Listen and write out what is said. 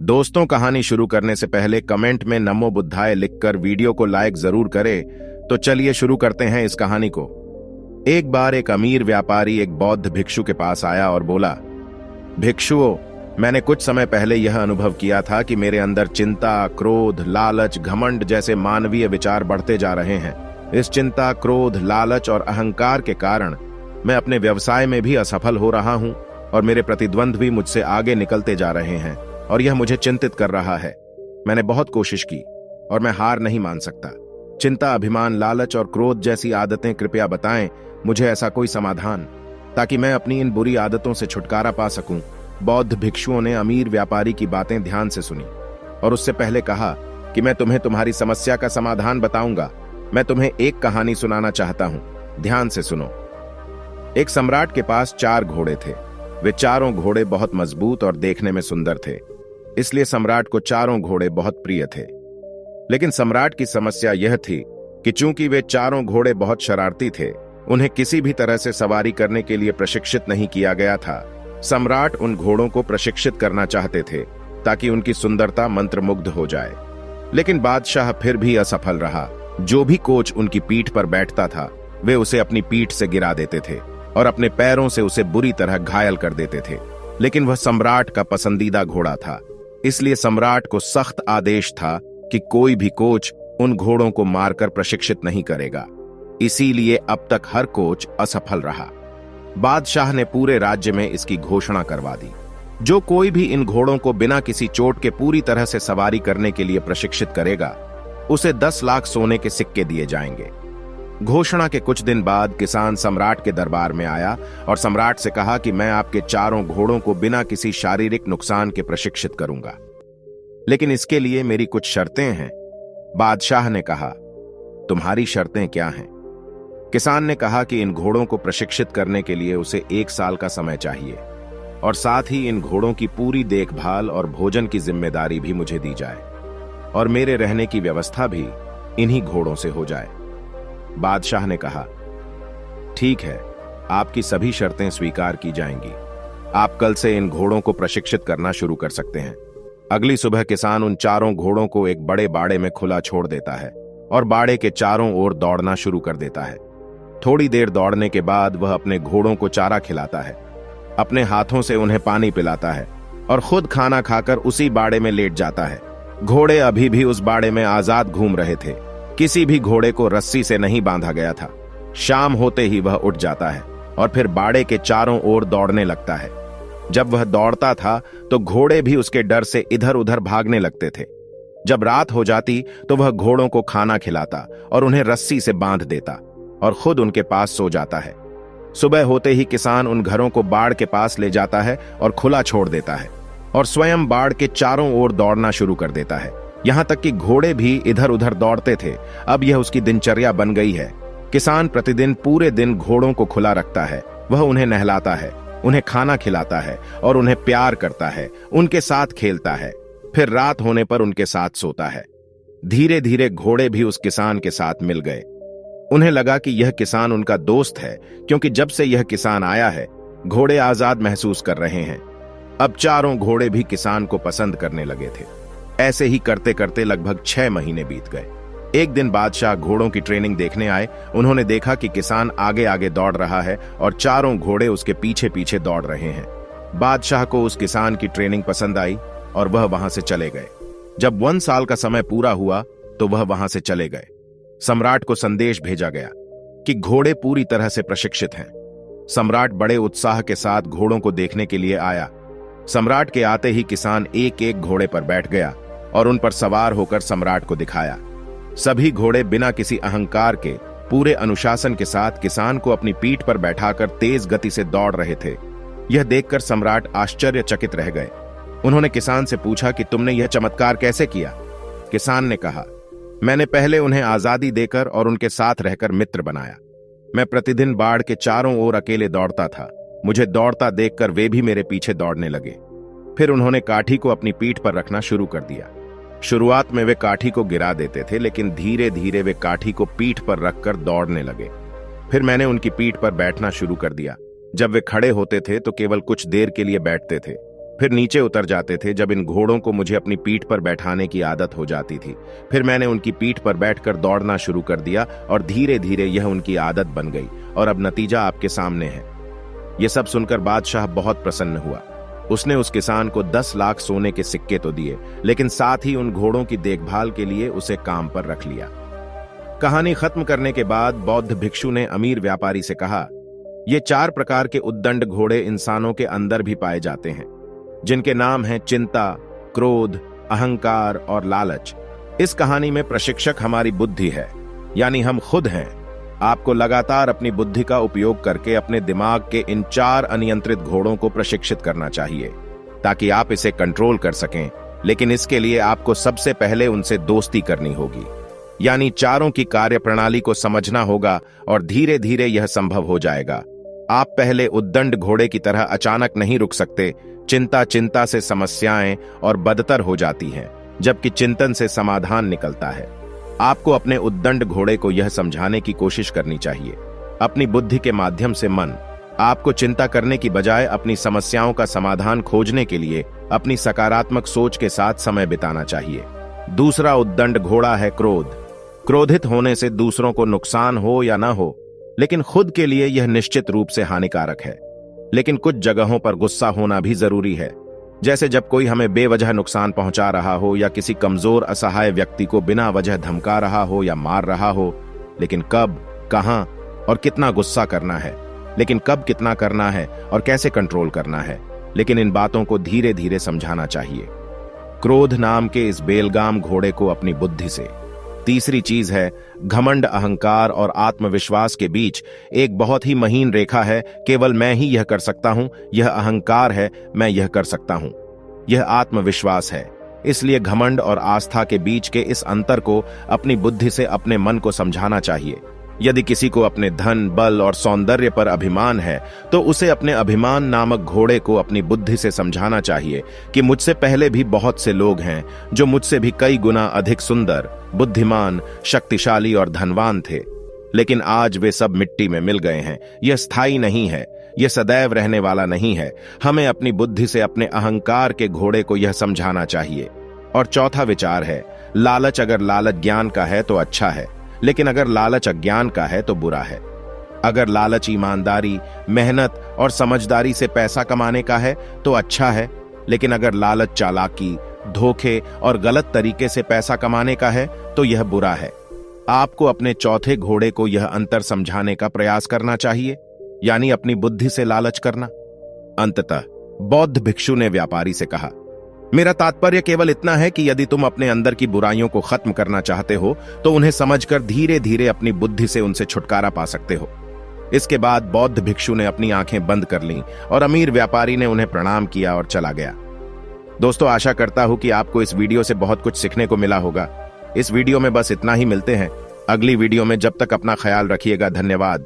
दोस्तों, कहानी शुरू करने से पहले कमेंट में नमो बुद्धाय लिखकर वीडियो को लाइक जरूर करें। तो चलिए शुरू करते हैं इस कहानी को। एक बार एक अमीर व्यापारी एक बौद्ध भिक्षु के पास आया और बोला, भिक्षुओं, मैंने कुछ समय पहले यह अनुभव किया था कि मेरे अंदर चिंता, क्रोध, लालच, घमंड जैसे मानवीय विचार बढ़ते जा रहे हैं। इस चिंता, क्रोध, लालच और अहंकार के कारण मैं अपने व्यवसाय में भी असफल हो रहा हूं और मेरे प्रतिद्वंद भी मुझसे आगे निकलते जा रहे हैं और यह मुझे चिंतित कर रहा है। मैंने बहुत कोशिश की और मैं हार नहीं मान सकता। चिंता, अभिमान, लालच और क्रोध जैसी आदतें, कृपया बताएं मुझे ऐसा कोई समाधान ताकि मैं अपनी इन बुरी आदतों से छुटकारा पा सकूं। बौद्ध भिक्षुओं ने अमीर व्यापारी की बातें ध्यान से सुनी और उससे पहले कहा कि मैं तुम्हें तुम्हारी समस्या का समाधान बताऊंगा। मैं तुम्हें एक कहानी सुनाना चाहता हूं, ध्यान से सुनो। एक सम्राट के पास 4 घोड़े थे। वे चारों घोड़े बहुत मजबूत और देखने में सुंदर थे, इसलिए सम्राट को चारों घोड़े बहुत प्रिय थे। लेकिन सम्राट की समस्या यह थी कि चूंकि वे चारों घोड़े बहुत शरारती थे, उन्हें किसी भी तरह से सवारी करने के लिए प्रशिक्षित नहीं किया गया था। सम्राट उन घोड़ों को प्रशिक्षित करना चाहते थे ताकि उनकी सुंदरता मंत्रमुग्ध हो जाए, लेकिन बादशाह फिर भी असफल रहा। जो भी कोच उनकी पीठ पर बैठता था, वे उसे अपनी पीठ से गिरा देते थे और अपने पैरों से उसे बुरी तरह घायल कर देते थे। लेकिन वह सम्राट का पसंदीदा घोड़ा था, इसलिए सम्राट को सख्त आदेश था कि कोई भी कोच उन घोड़ों को मारकर प्रशिक्षित नहीं करेगा। इसीलिए अब तक हर कोच असफल रहा। बादशाह ने पूरे राज्य में इसकी घोषणा करवा दी, जो कोई भी इन घोड़ों को बिना किसी चोट के पूरी तरह से सवारी करने के लिए प्रशिक्षित करेगा, उसे 10 लाख सोने के सिक्के दिए जाएंगे। घोषणा के कुछ दिन बाद किसान सम्राट के दरबार में आया और सम्राट से कहा कि मैं आपके चारों घोड़ों को बिना किसी शारीरिक नुकसान के प्रशिक्षित करूंगा, लेकिन इसके लिए मेरी कुछ शर्तें हैं। बादशाह ने कहा, तुम्हारी शर्तें क्या हैं? किसान ने कहा कि इन घोड़ों को प्रशिक्षित करने के लिए उसे 1 साल का समय चाहिए और साथ ही इन घोड़ों की पूरी देखभाल और भोजन की जिम्मेदारी भी मुझे दी जाए और मेरे रहने की व्यवस्था भी इन्हीं घोड़ों से हो जाए। बादशाह ने कहा, ठीक है, आपकी सभी शर्तें स्वीकार की जाएंगी। आप कल से इन घोड़ों को प्रशिक्षित करना शुरू कर सकते हैं। अगली सुबह किसान उन चारों घोड़ों को एक बड़े बाड़े में खुला छोड़ देता है और बाड़े के चारों ओर दौड़ना शुरू कर देता है। थोड़ी देर दौड़ने के बाद वह अपने घोड़ों को चारा खिलाता है, अपने हाथों से उन्हें पानी पिलाता है और खुद खाना खाकर उसी बाड़े में लेट जाता है। घोड़े अभी भी उस बाड़े में आजाद घूम रहे थे। किसी भी घोड़े को रस्सी से नहीं बांधा गया था। शाम होते ही वह उठ जाता है और फिर बाड़े के चारों ओर दौड़ने लगता है। जब वह दौड़ता था तो घोड़े भी उसके डर से इधर उधर भागने लगते थे। जब रात हो जाती तो वह घोड़ों को खाना खिलाता और उन्हें रस्सी से बांध देता और खुद उनके पास सो जाता है। सुबह होते ही किसान उन घरों को बाड़ के पास ले जाता है और खुला छोड़ देता है और स्वयं बाड़ के चारों ओर दौड़ना शुरू कर देता है। यहां तक कि घोड़े भी इधर उधर दौड़ते थे। अब यह उसकी दिनचर्या बन गई है। किसान प्रतिदिन पूरे दिन घोड़ों को खुला रखता है। वह उन्हें नहलाता है, उन्हें खाना खिलाता है और उन्हें प्यार करता है, उनके साथ खेलता है। फिर रात होने पर उनके साथ सोता है। धीरे धीरे घोड़े भी उस किसान के साथ मिल गए। उन्हें लगा कि यह किसान उनका दोस्त है, क्योंकि जब से यह किसान आया है, घोड़े आजाद महसूस कर रहे हैं। अब चारों घोड़े भी किसान को पसंद करने लगे थे। ऐसे ही करते करते लगभग 6 महीने बीत गए। एक दिन बादशाह घोड़ों की ट्रेनिंग देखने आए। उन्होंने देखा कि किसान आगे आगे दौड़ रहा है और चारों घोड़े उसके पीछे पीछे दौड़ रहे हैं। बादशाह को उस किसान की ट्रेनिंग पसंद आई और वह वहां से चले गए। जब 1 साल का समय पूरा हुआ तो वह वहां से चले गए। सम्राट को संदेश भेजा गया कि घोड़े पूरी तरह से प्रशिक्षित हैं। सम्राट बड़े उत्साह के साथ घोड़ों को देखने के लिए आया। सम्राट के आते ही किसान एक एक घोड़े पर बैठ गया और उन पर सवार होकर सम्राट को दिखाया। सभी घोड़े बिना किसी अहंकार के पूरे अनुशासन के साथ किसान को अपनी पीठ पर बैठाकर तेज गति से दौड़ रहे थे। यह देखकर सम्राट आश्चर्यचकित रह गए। उन्होंने किसान से पूछा कि तुमने यह चमत्कार कैसे किया? किसान ने कहा, मैंने पहले उन्हें आजादी देकर और उनके साथ रहकर मित्र बनाया। मैं प्रतिदिन बाड़ के चारों ओर अकेले दौड़ता था। मुझे दौड़ता देखकर वे भी मेरे पीछे दौड़ने लगे। फिर उन्होंने काठी को अपनी पीठ पर रखना शुरू कर दिया। शुरुआत में वे काठी को गिरा देते थे, लेकिन धीरे धीरे वे काठी को पीठ पर रखकर दौड़ने लगे। फिर मैंने उनकी पीठ पर बैठना शुरू कर दिया। जब वे खड़े होते थे तो केवल कुछ देर के लिए बैठते थे, फिर नीचे उतर जाते थे जब इन घोड़ों को मुझे अपनी पीठ पर बैठाने की आदत हो जाती थी। फिर मैंने उनकी पीठ पर बैठकर दौड़ना शुरू कर दिया और धीरे धीरे यह उनकी आदत बन गई और अब नतीजा आपके सामने है। यह सब सुनकर बादशाह बहुत प्रसन्न हुआ। उसने उस किसान को 10 लाख सोने के सिक्के तो दिए, लेकिन साथ ही उन घोड़ों की देखभाल के लिए उसे काम पर रख लिया। कहानी खत्म करने के बाद बौद्ध भिक्षु ने अमीर व्यापारी से कहा, ये 4 प्रकार के उद्दंड घोड़े इंसानों के अंदर भी पाए जाते हैं, जिनके नाम हैं चिंता, क्रोध, अहंकार और लालच। इस कहानी में प्रशिक्षक हमारी बुद्धि है, यानी हम खुद हैं। आपको लगातार अपनी बुद्धि का उपयोग करके अपने दिमाग के इन 4 अनियंत्रित घोड़ों को प्रशिक्षित करना चाहिए, ताकि आप इसे कंट्रोल कर सकें। लेकिन इसके लिए आपको सबसे पहले उनसे दोस्ती करनी होगी, यानी चारों की कार्यप्रणाली को समझना होगा और धीरे धीरे यह संभव हो जाएगा। आप पहले उद्दंड घोड़े की तरह अचानक नहीं रुक सकते। चिंता से समस्याएं और बदतर हो जाती हैं, जबकि चिंतन से समाधान निकलता है। आपको अपने उद्दंड घोड़े को यह समझाने की कोशिश करनी चाहिए, अपनी बुद्धि के माध्यम से मन आपको चिंता करने की बजाय अपनी समस्याओं का समाधान खोजने के लिए अपनी सकारात्मक सोच के साथ समय बिताना चाहिए। दूसरा उद्दंड घोड़ा है क्रोध। क्रोधित होने से दूसरों को नुकसान हो या ना हो, लेकिन खुद के लिए यह निश्चित रूप से हानिकारक है। लेकिन कुछ जगहों पर गुस्सा होना भी जरूरी है, जैसे जब कोई हमें बेवजह नुकसान पहुंचा रहा हो या किसी कमजोर असहाय व्यक्ति को बिना वजह धमका रहा हो या मार रहा हो। लेकिन कब, कहां और कितना गुस्सा करना है, लेकिन कब कितना करना है और कैसे कंट्रोल करना है, लेकिन इन बातों को धीरे धीरे समझाना चाहिए। क्रोध नाम के इस बेलगाम घोड़े को अपनी बुद्धि से। तीसरी चीज है घमंड। अहंकार और आत्मविश्वास के बीच एक बहुत ही महीन रेखा है। केवल मैं ही यह कर सकता हूं, यह अहंकार है, मैं यह कर सकता हूं, यह आत्मविश्वास है। इसलिए घमंड और आस्था के बीच के इस अंतर को अपनी बुद्धि से अपने मन को समझाना चाहिए। यदि किसी को अपने धन, बल और सौंदर्य पर अभिमान है, तो उसे अपने अभिमान नामक घोड़े को अपनी बुद्धि से समझाना चाहिए कि मुझसे पहले भी बहुत से लोग हैं जो मुझसे भी कई गुना अधिक सुंदर, बुद्धिमान, शक्तिशाली और धनवान थे, लेकिन आज वे सब मिट्टी में मिल गए हैं। यह स्थायी नहीं है, यह सदैव रहने वाला नहीं है। हमें अपनी बुद्धि से अपने अहंकार के घोड़े को यह समझाना चाहिए। और चौथा विचार है लालच। अगर लालच ज्ञान का है तो अच्छा है, लेकिन अगर लालच अज्ञान का है तो बुरा है। अगर लालच ईमानदारी, मेहनत और समझदारी से पैसा कमाने का है तो अच्छा है, लेकिन अगर लालच चालाकी, धोखे और गलत तरीके से पैसा कमाने का है तो यह बुरा है। आपको अपने चौथे घोड़े को यह अंतर समझाने का प्रयास करना चाहिए, यानी अपनी बुद्धि से लालच करना। अंततः बौद्ध भिक्षु ने व्यापारी से कहा, मेरा तात्पर्य केवल इतना है कि यदि तुम अपने अंदर की बुराइयों को खत्म करना चाहते हो तो उन्हें समझकर धीरे धीरे अपनी बुद्धि से उनसे छुटकारा पा सकते हो। इसके बाद बौद्ध भिक्षु ने अपनी आंखें बंद कर लीं और अमीर व्यापारी ने उन्हें प्रणाम किया और चला गया। दोस्तों, आशा करता हूं कि आपको इस वीडियो से बहुत कुछ सीखने को मिला होगा। इस वीडियो में बस इतना ही। मिलते हैं अगली वीडियो में। जब तक अपना ख्याल रखिएगा। धन्यवाद।